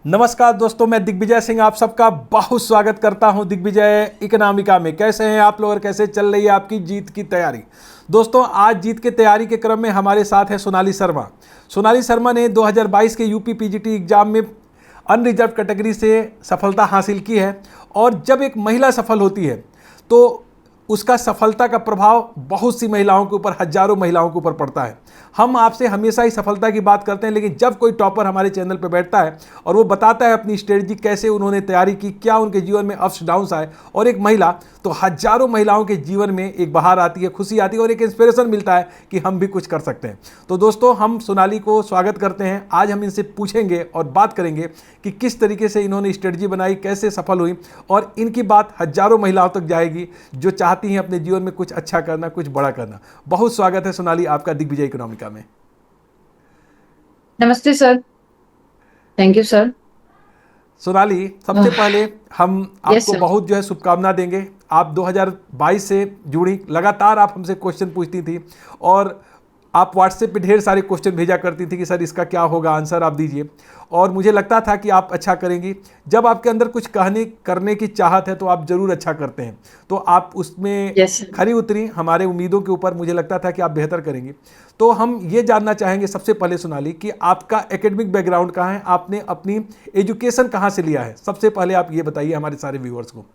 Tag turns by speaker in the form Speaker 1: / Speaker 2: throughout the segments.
Speaker 1: नमस्कार दोस्तों, मैं दिग्विजय सिंह आप सबका बहुत स्वागत करता हूं दिग्विजय इकोनॉमिका में। कैसे हैं आप लोग और कैसे चल रही है आपकी जीत की तैयारी? दोस्तों, आज जीत की तैयारी के क्रम में हमारे साथ है सोनाली शर्मा। सोनाली शर्मा ने 2022 के यूपी पीजीटी एग्जाम में अनरिजर्व कैटेगरी से सफलता हासिल की है। और जब एक महिला सफल होती है तो उसका सफलता का प्रभाव बहुत सी महिलाओं के ऊपर, हजारों महिलाओं के ऊपर पड़ता है। हम आपसे हमेशा ही सफलता की बात करते हैं, लेकिन जब कोई टॉपर हमारे चैनल पर बैठता है और वो बताता है अपनी स्ट्रेटजी, कैसे उन्होंने तैयारी की, क्या उनके जीवन में अप्स डाउन्स आए, और एक महिला, तो हजारों महिलाओं के जीवन में एक बहार आती है, खुशी आती है और एक इंस्पिरेशन मिलता है कि हम भी कुछ कर सकते हैं। तो दोस्तों, हम सोनाली को स्वागत करते हैं। आज हम इनसे पूछेंगे और बात करेंगे कि किस तरीके से इन्होंने स्ट्रेटजी बनाई, कैसे सफल हुई, और इनकी बात हजारों महिलाओं तक जाएगी जो चाहती हैं अपने जीवन में कुछ अच्छा करना, कुछ बड़ा करना। बहुत स्वागत है सोनाली आपका दिग्विजय इकोनॉमिका में।
Speaker 2: नमस्ते sir. Thank you sir.
Speaker 1: Sonali, सबसे पहले हम
Speaker 2: यस
Speaker 1: आपको
Speaker 2: सर।
Speaker 1: बहुत जो है शुभकामना देंगे। आप 2022 से जुड़ी, लगातार आप हमसे क्वेश्चन पूछती थी और आप व्हाट्सएप पे ढेर सारे क्वेश्चन भेजा करती थी कि सर इसका क्या होगा, आंसर आप दीजिए। और मुझे लगता था कि आप अच्छा करेंगी। जब आपके अंदर कुछ कहने करने की चाहत है तो आप ज़रूर अच्छा करते हैं। तो आप उसमें
Speaker 2: यस सर।
Speaker 1: खरी उतरी हमारे उम्मीदों के ऊपर। मुझे लगता था कि आप बेहतर करेंगी। तो हम ये जानना चाहेंगे सबसे पहले सोनाली कि आपका एकेडमिक बैकग्राउंड कहाँ है, आपने अपनी एजुकेशन कहाँ से लिया है। सबसे पहले आप ये बताइए हमारे सारे व्यूअर्स को।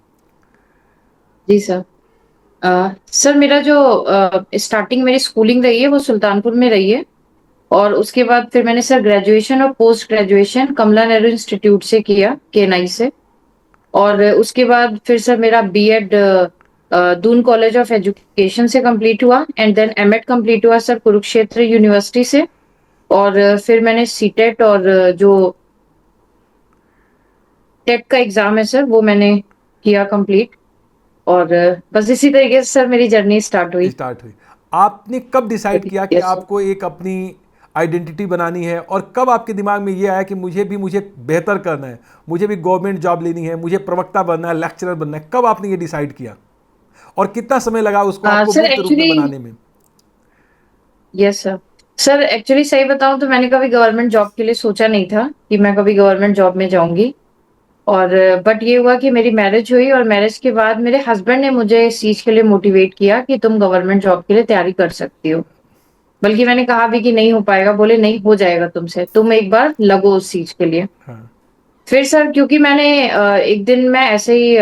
Speaker 2: जी सर। सर मेरा जो स्टार्टिंग मेरी स्कूलिंग रही है वो सुल्तानपुर में रही है। और उसके बाद फिर मैंने सर ग्रेजुएशन और पोस्ट ग्रेजुएशन कमला नेहरू इंस्टीट्यूट से किया, केएनआई से। और उसके बाद फिर सर मेरा BEd Doon college of education से कंप्लीट हुआ, एंड देन एमएड कंप्लीट हुआ सर कुरुक्षेत्र यूनिवर्सिटी से। और फिर मैंने सीटेट और जो टेट का एग्जाम है सर वो मैंने किया कंप्लीट। और बस इसी तरीके से सर मेरी जर्नी स्टार्ट हुई।
Speaker 1: स्टार्ट हुई। आपने कब डिसाइड किया कि
Speaker 2: यस सर।
Speaker 1: आपको एक अपनी आइडेंटिटी बनानी है, और कब आपके दिमाग में ये आया कि मुझे बेहतर करना है, मुझे भी गवर्नमेंट जॉब लेनी है, मुझे प्रवक्ता बनना है, लेक्चरर बनना है? कब आपने ये डिसाइड किया और कितना समय लगा उसको आपको
Speaker 2: सर
Speaker 1: मूर्त रूप में
Speaker 2: एक्चुअली
Speaker 1: बनाने में?
Speaker 2: Yes sir. सर एक्चुअली सही बताऊं तो मैंने कभी गवर्नमेंट जॉब के लिए सोचा नहीं था कि मैं कभी गवर्नमेंट जॉब में जाऊंगी। और बट ये हुआ कि मेरी मैरिज हुई, और मैरिज के बाद मेरे हस्बैंड ने मुझे इस चीज के लिए मोटिवेट किया कि तुम गवर्नमेंट जॉब के लिए तैयारी कर सकती हो। बल्कि मैंने कहा भी कि नहीं हो पाएगा, बोले नहीं हो जाएगा तुमसे, तुम एक बार लगो उस चीज के लिए।
Speaker 1: हाँ।
Speaker 2: फिर सर क्योंकि मैंने एक दिन मैं ऐसे ही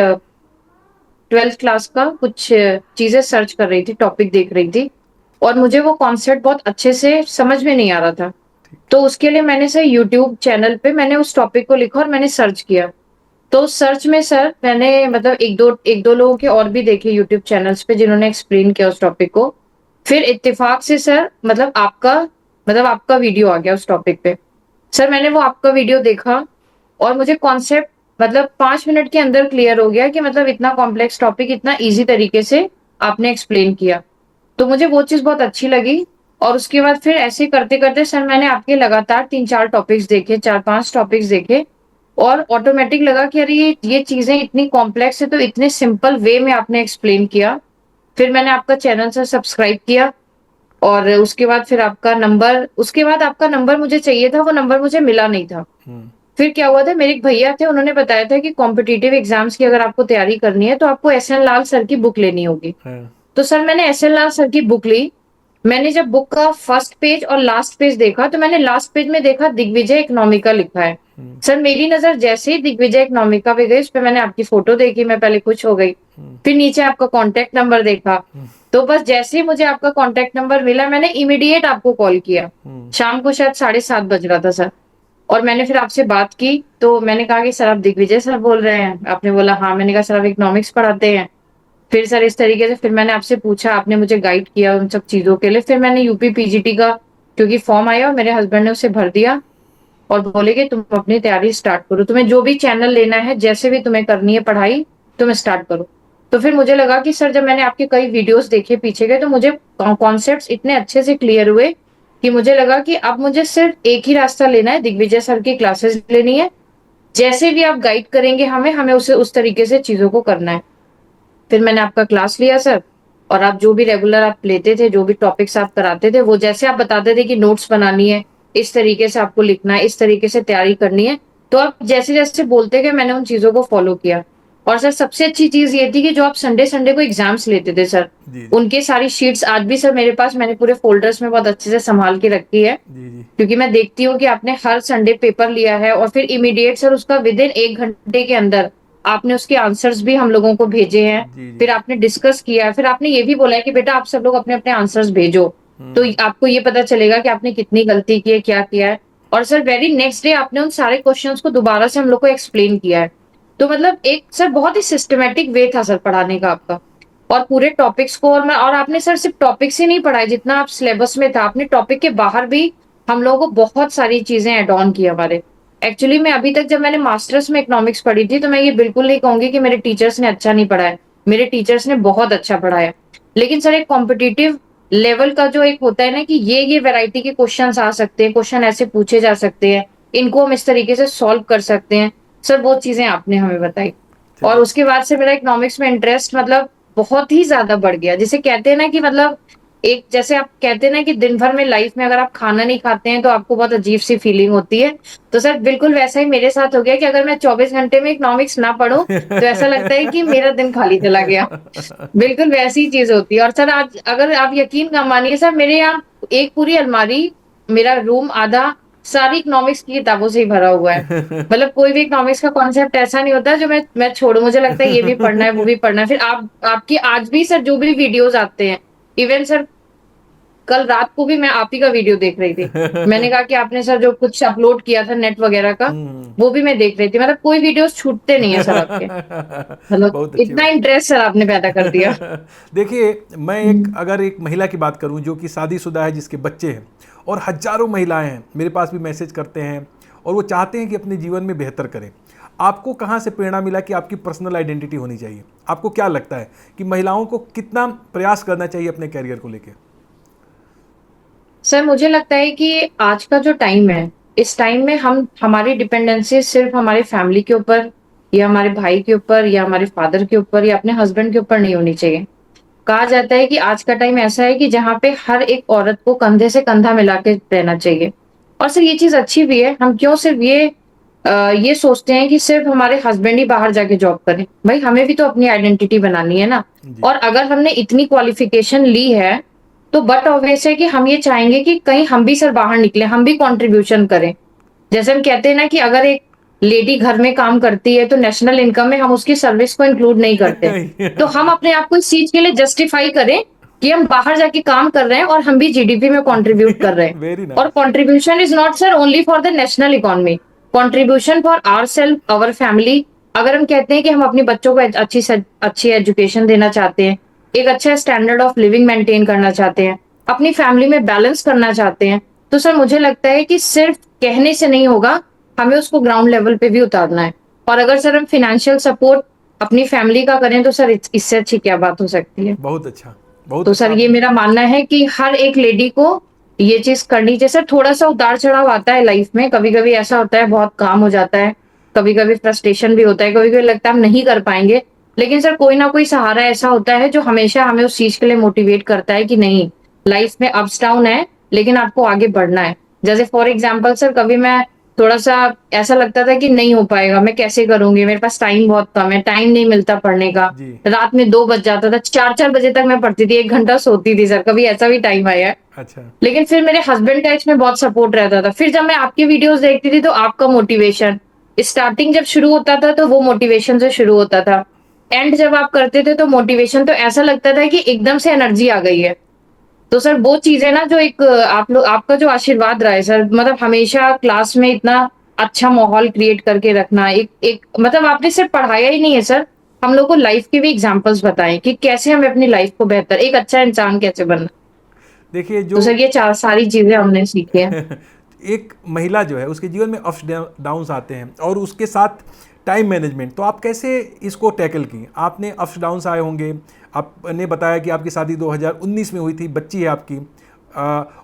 Speaker 2: 12th क्लास का कुछ चीजें सर्च कर रही थी, टॉपिक देख रही थी, और मुझे वो कॉन्सेप्ट बहुत अच्छे से समझ में नहीं आ रहा था। तो उसके लिए मैंने सर यूट्यूब चैनल पे मैंने उस टॉपिक को लिखा और मैंने सर्च किया। तो सर्च में सर मैंने मतलब एक दो लोगों के और भी देखे यूट्यूब चैनल्स पे जिन्होंने एक्सप्लेन किया उस टॉपिक को। फिर इत्तेफाक से सर मतलब आपका वीडियो आ गया उस टॉपिक पे। सर मैंने वो आपका वीडियो देखा, और मुझे कॉन्सेप्ट मतलब 5 मिनट के अंदर क्लियर हो गया कि मतलब इतना कॉम्प्लेक्स टॉपिक इतना इजी तरीके से आपने एक्सप्लेन किया। तो मुझे वो चीज बहुत अच्छी लगी। और उसके बाद फिर ऐसे करते करते सर मैंने आपके लगातार 3-4 टॉपिक्स देखे, 4-5 टॉपिक्स देखे। और ऑटोमेटिक लगा कि अरे ये चीजें इतनी कॉम्प्लेक्स है तो इतने सिंपल वे में आपने एक्सप्लेन किया। फिर मैंने आपका चैनल सर सब्सक्राइब किया। और उसके बाद आपका नंबर मुझे चाहिए था, वो नंबर मुझे मिला नहीं था। फिर क्या हुआ था, मेरे एक भैया थे, उन्होंने बताया था कि कॉम्पिटिटिव एग्जाम्स की अगर आपको तैयारी करनी है तो आपको एसएन लाल सर की बुक लेनी होगी।
Speaker 1: हाँ।
Speaker 2: तो सर मैंने एसएन लाल सर की बुक ली। मैंने जब बुक का फर्स्ट पेज और लास्ट पेज देखा तो मैंने लास्ट पेज में देखा दिग्विजय इकोनॉमिका लिखा है। सर मेरी नजर जैसे ही दिग्विजय इकोनॉमिका पे गई, उस पे मैंने आपकी फोटो देखी, मैं पहले खुश हो गई। फिर नीचे आपका कांटेक्ट नंबर देखा। तो बस जैसे ही मुझे आपका कांटेक्ट नंबर मिला, मैंने इमीडिएट आपको कॉल किया। शाम को शायद 7:30 बज रहा था सर। और मैंने फिर आपसे बात की, तो मैंने कहा कि सर आप दिग्विजय सर बोल रहे हैं? आपने बोला हाँ। मैंने कहा सर आप इकोनॉमिक्स पढ़ाते हैं? फिर सर इस तरीके से फिर मैंने आपसे पूछा, आपने मुझे गाइड किया उन सब चीजों के लिए। फिर मैंने यूपी पीजीटी का क्योंकि फॉर्म आया और मेरे हस्बैंड ने उसे भर दिया, और बोले कि तुम अपनी तैयारी स्टार्ट करो, तुम्हें जो भी चैनल लेना है, जैसे भी तुम्हें करनी है पढ़ाई, तुम स्टार्ट करो। तो फिर मुझे लगा कि सर जब मैंने आपके कई वीडियोस देखे पीछे के, तो मुझे कॉन्सेप्ट्स इतने अच्छे से क्लियर हुए कि मुझे लगा कि अब मुझे सिर्फ एक ही रास्ता लेना है, दिग्विजय सर की क्लासेस लेनी है। जैसे भी आप गाइड करेंगे हमें हमें उसे उस तरीके से चीजों को करना है। फिर मैंने आपका क्लास लिया सर। और आप जो भी रेगुलर आप लेते थे, जो भी टॉपिक्स आप कराते थे, वो जैसे आप बताते थे कि नोट्स बनानी है, इस तरीके से आपको लिखना है, इस तरीके से तैयारी करनी है, तो आप जैसे जैसे बोलते गए मैंने उन चीजों को फॉलो किया। और सर सबसे अच्छी चीज ये थी कि जो आप संडे संडे को एग्जाम्स लेते थे सर,
Speaker 1: जी जी
Speaker 2: उनके सारी शीट्स आज भी सर मेरे पास, मैंने पूरे फोल्डर्स में बहुत अच्छे से संभाल के रखी है।
Speaker 1: जी जी
Speaker 2: क्योंकि मैं देखती हूँ कि आपने हर संडे पेपर लिया है और फिर इमीडिएट सर उसका विद इन 1 घंटे के अंदर आपने उसके आंसर्स भी हम लोगों को भेजे हैं।
Speaker 1: जी जी।
Speaker 2: फिर आपने डिस्कस किया है, फिर आपने ये भी बोला है कि बेटा आप सब लोग अपने अपने आंसर्स भेजो, तो आपको ये पता चलेगा कि आपने कितनी गलती की है, क्या किया है। और सर वेरी नेक्स्ट डे आपने उन सारे क्वेश्चंस को दोबारा से हम लोग को एक्सप्लेन किया है। तो मतलब एक सर बहुत ही सिस्टमेटिक वे था सर पढ़ाने का आपका। और पूरे टॉपिक्स को, और आपने सर सिर्फ टॉपिक्स ही नहीं पढ़ाए, जितना आप सिलेबस में था आपने टॉपिक के बाहर भी हम लोगों को बहुत सारी चीजें एड ऑन की हमारे। एक्चुअली मैं अभी तक जब मैंने मास्टर्स में इकोनॉमिक्स पढ़ी थी तो मैं ये बिल्कुल नहीं कहूंगी कि मेरे टीचर्स ने अच्छा नहीं पढ़ाया, मेरे टीचर्स ने बहुत अच्छा पढ़ाया। लेकिन सर एक कॉम्पिटिटिव लेवल का जो एक होता है ना कि ये वैरायटी के क्वेश्चंस आ सकते हैं, क्वेश्चन ऐसे पूछे जा सकते हैं, इनको हम इस तरीके से सॉल्व कर सकते हैं, सर वो चीजें आपने हमें बताई। और
Speaker 1: चलिए।
Speaker 2: उसके बाद से मेरा इकोनॉमिक्स में इंटरेस्ट मतलब बहुत ही ज्यादा बढ़ गया। जिसे कहते हैं ना कि मतलब एक, जैसे आप कहते हैं ना कि दिन भर में लाइफ में अगर आप खाना नहीं खाते हैं तो आपको बहुत अजीब सी फीलिंग होती है, तो सर बिल्कुल वैसा ही मेरे साथ हो गया कि अगर मैं 24 घंटे में इकोनॉमिक्स ना पढूं तो ऐसा लगता है कि मेरा दिन खाली चला गया। बिल्कुल वैसी ही चीज होती है। और सर आज अगर आप यकीन ना मानिए सर, मेरे यहाँ एक पूरी अलमारी, मेरा रूम आधा सारी इकोनॉमिक्स की किताबों से ही भरा हुआ है। मतलब कोई भी इकोनॉमिक्स का कॉन्सेप्ट ऐसा नहीं होता जो मैं छोड़ू, मुझे लगता है ये भी पढ़ना है वो भी पढ़ना है। फिर आप आपकी आज भी सर जो भी वीडियोस आते हैं, इवन सर कल रात को भी मैं आप ही का वीडियो देख रही थी। मैंने कहा कि आपने सर जो कुछ अपलोड किया था नेट वगैरह का,
Speaker 1: हम्म।
Speaker 2: वो भी मैं देख रही थी। मतलब कोई वीडियोस छूटते नहीं है सर आपके। मतलब
Speaker 1: बहुत अच्छी
Speaker 2: इतना
Speaker 1: बात।
Speaker 2: इंटरेस्ट सर आपने पैदा कर दिया।
Speaker 1: देखिए, मैं अगर एक महिला की बात करूं जो कि शादीशुदा है, जिसके बच्चे हैं, और हजारों महिलाएं हैं मेरे पास भी मैसेज करते हैं और वो चाहते हैं कि अपने जीवन में बेहतर करें। आपको कहाँ से प्रेरणा मिला कि आपकी पर्सनल आइडेंटिटी होनी चाहिए? आपको क्या लगता है कि महिलाओं को कितना प्रयास करना चाहिए अपने कैरियर को लेकर?
Speaker 2: सर मुझे लगता है कि आज का जो टाइम है, इस टाइम में हम हमारी डिपेंडेंसी सिर्फ हमारे फैमिली के ऊपर या हमारे भाई के ऊपर या हमारे फादर के ऊपर या अपने हस्बैंड के ऊपर नहीं होनी चाहिए। कहा जाता है कि आज का टाइम ऐसा है कि जहाँ पे हर एक औरत को कंधे से कंधा मिला के रहना चाहिए। और सर ये चीज अच्छी भी है। हम क्यों सिर्फ ये सोचते हैं कि सिर्फ हमारे हस्बैंड ही बाहर जाके जॉब करें? भाई हमें भी तो अपनी आइडेंटिटी बनानी है ना।
Speaker 1: जी
Speaker 2: और अगर हमने इतनी क्वालिफिकेशन ली है तो बट ऑब्वियस है कि हम ये चाहेंगे कि कहीं हम भी सर बाहर निकले, हम भी कंट्रीब्यूशन करें। जैसे हम कहते हैं ना कि अगर एक लेडी घर में काम करती है तो नेशनल इनकम में हम उसकी सर्विस को इंक्लूड नहीं करते। तो हम अपने आप को इस चीज के लिए जस्टिफाई करें कि हम बाहर जाके काम कर रहे हैं और हम भी जीडीपी में कंट्रीब्यूट कर रहे हैं।
Speaker 1: वेरी
Speaker 2: और
Speaker 1: nice.
Speaker 2: Contribution is not sir only for the national economy, contribution for our self, our family. अगर हम कहते हैं कि हम अपने बच्चों को अच्छी से अच्छी एजुकेशन देना चाहते हैं, एक अच्छा स्टैंडर्ड ऑफ लिविंग मेंटेन करना चाहते हैं, अपनी फैमिली में बैलेंस करना चाहते हैं, तो सर मुझे लगता है कि सिर्फ कहने से नहीं होगा, हमें उसको ग्राउंड लेवल पे भी उतारना है। और अगर सर हम फाइनेंशियल सपोर्ट अपनी फैमिली का करें तो सर इससे अच्छी क्या बात हो सकती है।
Speaker 1: बहुत अच्छा, बहुत
Speaker 2: तो
Speaker 1: अच्छा
Speaker 2: सर ये
Speaker 1: आपने।
Speaker 2: मेरा मानना है कि हर एक लेडी को ये चीज करनी चाहिए। सर थोड़ा सा उतार चढ़ाव आता है लाइफ में, कभी कभी ऐसा होता है बहुत काम हो जाता है, कभी कभी फ्रस्ट्रेशन भी होता है, कभी कभी लगता है हम नहीं कर पाएंगे। लेकिन सर कोई ना कोई सहारा ऐसा होता है जो हमेशा हमें उस चीज के लिए मोटिवेट करता है कि नहीं, लाइफ में अप्स डाउन है लेकिन आपको आगे बढ़ना है। जैसे फॉर एग्जाम्पल सर कभी मैं थोड़ा सा ऐसा लगता था कि नहीं हो पाएगा, मैं कैसे करूंगी, मेरे पास टाइम बहुत कम है, टाइम नहीं मिलता पढ़ने का,
Speaker 1: जी।
Speaker 2: रात में 2 बज जाता था, 4-4 बजे तक मैं पढ़ती थी, 1 घंटा सोती थी सर, कभी ऐसा भी टाइम आया है।
Speaker 1: अच्छा।
Speaker 2: लेकिन फिर मेरे हस्बैंड का इसमें बहुत सपोर्ट रहता था। फिर जब मैं आपकी वीडियोस देखती थी तो आपका मोटिवेशन स्टार्टिंग जब शुरू होता था तो वो मोटिवेशन से शुरू होता था, एंड जब आप करते थे तो मोटिवेशन, तो ऐसा लगता था कि एकदम से एनर्जी आ गई है। तो सर वो चीजें ना जो एक आप लोग, आपका जो आशीर्वाद रहा है सर, मतलब हमेशा क्लास में इतना अच्छा माहौल क्रिएट करके रखना, एक एक मतलब आपने सिर्फ पढ़ाया ही नहीं है सर, हम लोग को लाइफ के भी एग्जांपल्स बताएं कि कैसे हमें अपनी लाइफ को बेहतर, एक अच्छा इंसान कैसे बनना।
Speaker 1: देखिए,
Speaker 2: तो
Speaker 1: जो
Speaker 2: सर ये चार सारी चीजें हमने सीखी है।
Speaker 1: एक महिला जो है उसके जीवन में अप्स डाउन्स आते हैं और उसके साथ टाइम मैनेजमेंट, तो आप कैसे इसको टैकल की? आपने अप्स डाउन्स आए होंगे, आपने बताया कि आपकी शादी 2019 में हुई थी, बच्ची है आपकी,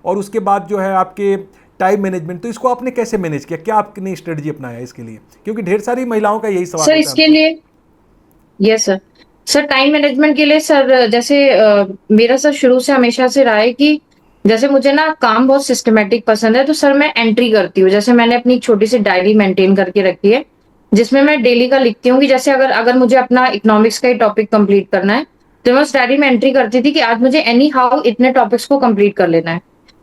Speaker 1: और उसके बाद जो है आपके टाइम मैनेजमेंट, तो इसको आपने कैसे मैनेज किया? क्या आपने स्ट्रेटजी अपनाया इसके लिए? क्योंकि ढेर सारी महिलाओं का यही सवाल
Speaker 2: सर
Speaker 1: होता है
Speaker 2: इसके
Speaker 1: हमसे।
Speaker 2: लिए, yes sir, sir time management के लिए सर जैसे मेरा सर शुरू से हमेशा से रहा है कि जैसे मुझे ना काम बहुत सिस्टमेटिक पसंद है, तो सर मैं एंट्री करती हूँ। जैसे मैंने अपनी एक छोटी सी डायरी मेंटेन करके रखी है, जिसमें मैं डेली का लिखती हूँ कि जैसे अगर अगर मुझे अपना इकोनॉमिक्स का ही टॉपिक कंप्लीट करना है, तो मैं उस डायरी में एंट्री करती थी कि आज मुझे एनी हाउ इतने टॉपिक्स को कंप्लीट कर लेना है।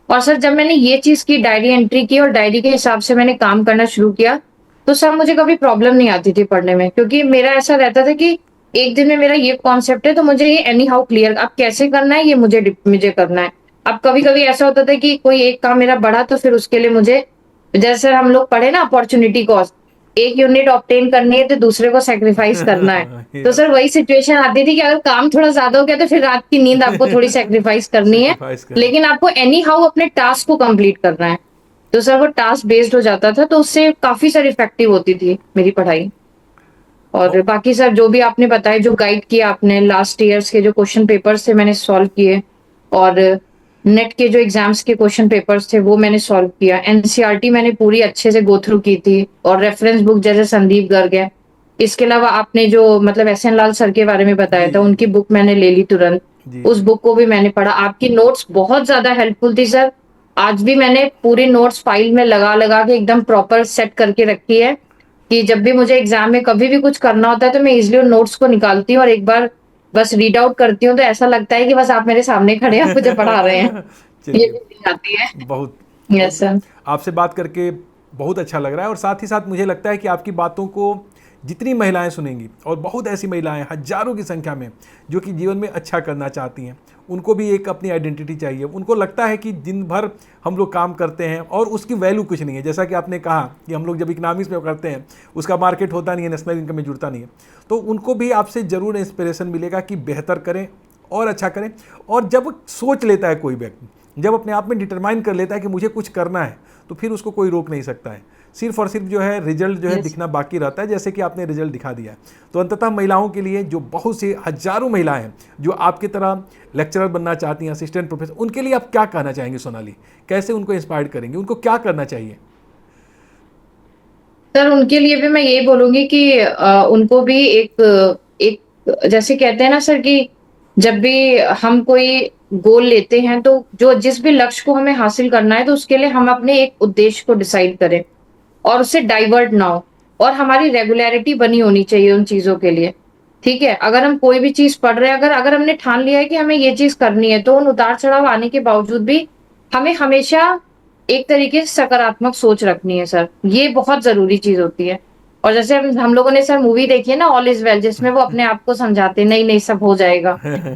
Speaker 2: और सर जब मैंने ये चीज की, डायरी एंट्री की और डायरी के हिसाब से मैंने काम करना शुरू किया, तो सर मुझे कभी प्रॉब्लम नहीं आती थी पढ़ने में, क्योंकि मेरा ऐसा रहता था कि एक दिन में मेरा ये कॉन्सेप्ट है, तो मुझे ये एनी हाउ क्लियर, अब कैसे करना है ये मुझे करना है। अब कभी-कभी ऐसा होता था कि कोई एक काम मेरा बढ़ा, तो फिर उसके लिए मुझे, जैसे हम लोग पढ़े ना अपॉर्च्युनिटी कॉस्ट, एक यूनिट ऑब्टेन करनी है तो दूसरे को सैक्रिफाइस करना है। तो
Speaker 1: ये
Speaker 2: सर वही सिचुएशन आती थी कि अगर काम थोड़ा ज्यादा हो गया तो फिर रात की नींद आपको थोड़ी सैक्रिफाइस करनी है,
Speaker 1: सेक्रीफाइस करना।
Speaker 2: लेकिन आपको एनी हाउ अपने टास्क को कंप्लीट करना है। तो सर वो टास्क बेस्ड हो जाता था, तो उससे काफी सारी इफेक्टिव होती थी मेरी पढ़ाई। और
Speaker 1: औ-
Speaker 2: बाकी सर जो भी आपने बताया, जो गाइड किया आपने, लास्ट ईयर्स के जो क्वेश्चन पेपर्स थे मैंने सॉल्व किए, और नेट के जो एग्जाम्स के क्वेश्चन पेपर्स थे वो मैंने सॉल्व किया। एनसीईआरटी मैंने पूरी अच्छे से गो थ्रू की थी, और रेफरेंस बुक जैसे संदीप गर्ग है। इसके अलावा आपने जो मतलब एस एन लाल सर के बारे में बताया
Speaker 1: जी
Speaker 2: था,
Speaker 1: जी
Speaker 2: उनकी बुक मैंने ले ली तुरंत।
Speaker 1: जी
Speaker 2: उस
Speaker 1: जी।
Speaker 2: बुक को भी मैंने पढ़ा। आपकी नोट्स बहुत ज्यादा हेल्पफुल थी सर। आज भी मैंने पूरी नोट्स फाइल में लगा लगा के एकदम प्रॉपर सेट करके रखी है, कि जब भी मुझे एग्जाम में कभी भी कुछ करना होता है तो मैं इजिली उन नोट्स को निकालती हूँ और एक बार बस रीड आउट करती हूँ, तो ऐसा लगता है कि बस आप मेरे सामने खड़े हैं, मुझे पढ़ा रहे हैं। ये
Speaker 1: चलिए,
Speaker 2: फीलिंग आती है।
Speaker 1: बहुत
Speaker 2: यस
Speaker 1: बहुत
Speaker 2: सर।
Speaker 1: आपसे बात करके बहुत अच्छा लग रहा है, और साथ ही साथ मुझे लगता है कि आपकी बातों को जितनी महिलाएं सुनेंगी, और बहुत ऐसी महिलाएं हजारों की संख्या में जो कि जीवन में अच्छा करना चाहती हैं, उनको भी एक अपनी आइडेंटिटी चाहिए। उनको लगता है कि दिन भर हम लोग काम करते हैं और उसकी वैल्यू कुछ नहीं है। जैसा कि आपने कहा कि हम लोग जब इकनॉमिक्स में करते हैं, उसका मार्केट होता नहीं है, नेशनल इनकम में जुड़ता नहीं है। तो उनको भी आपसे ज़रूर इंस्पिरेशन मिलेगा कि बेहतर करें और अच्छा करें। और जब सोच लेता है कोई व्यक्ति, जब अपने आप में डिटरमाइन कर लेता है कि मुझे कुछ करना है, तो फिर उसको कोई रोक नहीं सकता है। सिर्फ और सिर्फ जो है रिजल्ट जो है
Speaker 2: यस।
Speaker 1: दिखना बाकी रहता है, जैसे कि आपने रिजल्ट दिखा दिया है। तो अंततः महिलाओं के लिए, जो बहुत सी हजारों महिलाएं हैं जो आपकी तरह लेक्चरर बनना चाहती हैं, असिस्टेंट प्रोफेसर, उनके लिए आप क्या कहना चाहेंगे सोनाली? कैसे उनको इंस्पायर करेंगे? उनको क्या करना चाहिए?
Speaker 2: सर उनके लिए भी मैं यही बोलूंगी कि उनको भी एक एक जैसे कहते हैं ना सर, कि जब भी हम कोई गोल लेते हैं, तो जो जिस भी लक्ष्य को हमें हासिल करना है, तो उसके लिए हम अपने एक उद्देश्य को डिसाइड करें और उससे डाइवर्ट ना हो, और हमारी रेगुलरिटी बनी होनी चाहिए उन चीजों के लिए। ठीक है, अगर हम कोई भी चीज पढ़ रहे हैं, अगर अगर हमने ठान लिया है कि हमें ये चीज करनी है, तो उन उतार चढ़ाव आने के बावजूद भी हमें हमेशा एक तरीके से सकारात्मक सोच रखनी है सर। ये बहुत जरूरी चीज होती है। और जैसे हम लोगों ने सर मूवी देखी है ना, ऑल इज वेल, जिसमें वो अपने आप को समझाते हैं, नहीं नहीं सब हो जाएगा।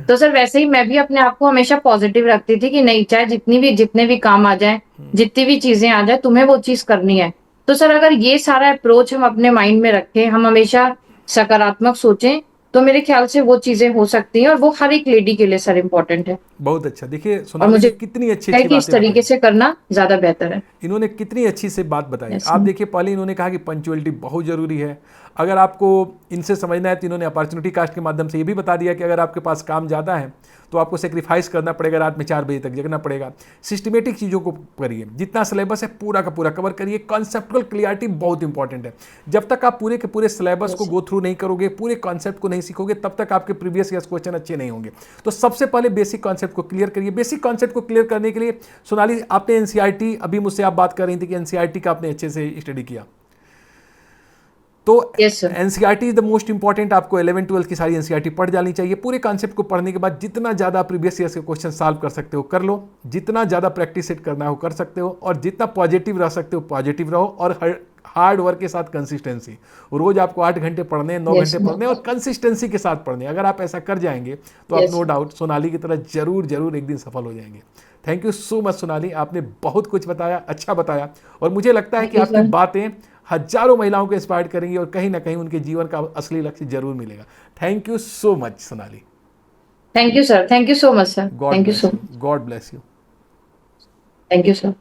Speaker 2: तो सर वैसे ही मैं भी अपने आप को हमेशा पॉजिटिव रखती थी कि नहीं, चाहे जितने भी काम आ जाए, जितनी भी चीजें आ जाए, तुम्हें वो चीज करनी है। तो सर अगर ये सारा अप्रोच हम अपने माइंड में रखें, हम हमेशा सकारात्मक सोचें, तो मेरे ख्याल से वो चीजें हो सकती हैं, और वो हर एक लेडी के लिए सर इम्पोर्टेंट है।
Speaker 1: बहुत अच्छा। देखिए
Speaker 2: और
Speaker 1: सोनाली जी,
Speaker 2: मुझे
Speaker 1: कितनी अच्छी
Speaker 2: है
Speaker 1: अच्छी
Speaker 2: कि इस
Speaker 1: बातें
Speaker 2: तरीके
Speaker 1: बताई।
Speaker 2: से करना ज्यादा बेहतर है।
Speaker 1: इन्होंने कितनी अच्छी से बात बताई।
Speaker 2: यस
Speaker 1: आप
Speaker 2: सर।
Speaker 1: देखिए, पहले इन्होंने कहा कि पंचुअलिटी बहुत ज़रूरी है। अगर आपको इनसे समझना है, तो इन्होंने अपॉर्चुनिटी कास्ट के माध्यम से ये भी बता दिया कि अगर आपके पास काम ज़्यादा है तो आपको सेक्रीफाइस करना पड़ेगा, रात में 4 बजे तक जगना पड़ेगा। सिस्टमेटिक चीज़ों को करिए, जितना सिलेबस है पूरा का पूरा कवर करिए। कॉन्सेप्टुअल क्लियरिटी बहुत इंपॉर्टेंट है। जब तक आप पूरे के पूरे सिलेबस को
Speaker 2: यस
Speaker 1: गो थ्रू नहीं करोगे, पूरे कॉन्सेप्ट को नहीं सीखोगे, तब तक आपके प्रीवियस ईयर्स क्वेश्चन अच्छे नहीं होंगे। तो सबसे पहले बेसिक कॉन्सेप्ट को क्लियर करिए। बेसिक कॉन्सेप्ट को क्लियर करने के लिए सोनाली, आपने एनसीईआरटी, अभी मुझसे आप बात कर रही थी कि एनसीईआरटी का आपने अच्छे से स्टडी किया, तो
Speaker 2: yes sir.
Speaker 1: NCERT is the most important. आपको 11-12 की सारी एनसीईआरटी पढ़ जानी चाहिए। पूरे कॉन्सेप्ट को पढ़ने के बाद जितना ज़्यादा प्रीवियस ईयर के क्वेश्चन सॉल्व कर सकते हो कर लो, जितना ज़्यादा प्रैक्टिस सेट करना हो कर सकते हो, और जितना पॉजिटिव रह सकते हो पॉजिटिव रहो, और हार्ड वर्क के साथ कंसिस्टेंसी। रोज आपको 8 घंटे पढ़ने हैं, 9
Speaker 2: यस
Speaker 1: घंटे पढ़ने हैं, और कंसिस्टेंसी के साथ पढ़ने हैं। अगर आप ऐसा कर जाएंगे तो आप
Speaker 2: यस
Speaker 1: नो डाउट सोनाली की तरह जरूर जरूर एक दिन सफल हो जाएंगे। Thank you so much Sonali, आपने बहुत कुछ बताया, अच्छा बताया, और मुझे लगता है
Speaker 2: थैंक
Speaker 1: कि
Speaker 2: यू
Speaker 1: आपकी
Speaker 2: सर।
Speaker 1: बातें हजारों महिलाओं को इंस्पायर करेंगी, और कहीं ना कहीं उनके जीवन का असली लक्ष्य जरूर मिलेगा। Thank you so much Sonali.
Speaker 2: Thank you sir. Thank you so much sir.
Speaker 1: God
Speaker 2: thank you
Speaker 1: bless
Speaker 2: so
Speaker 1: you,
Speaker 2: much.
Speaker 1: God bless you.
Speaker 2: Thank you sir.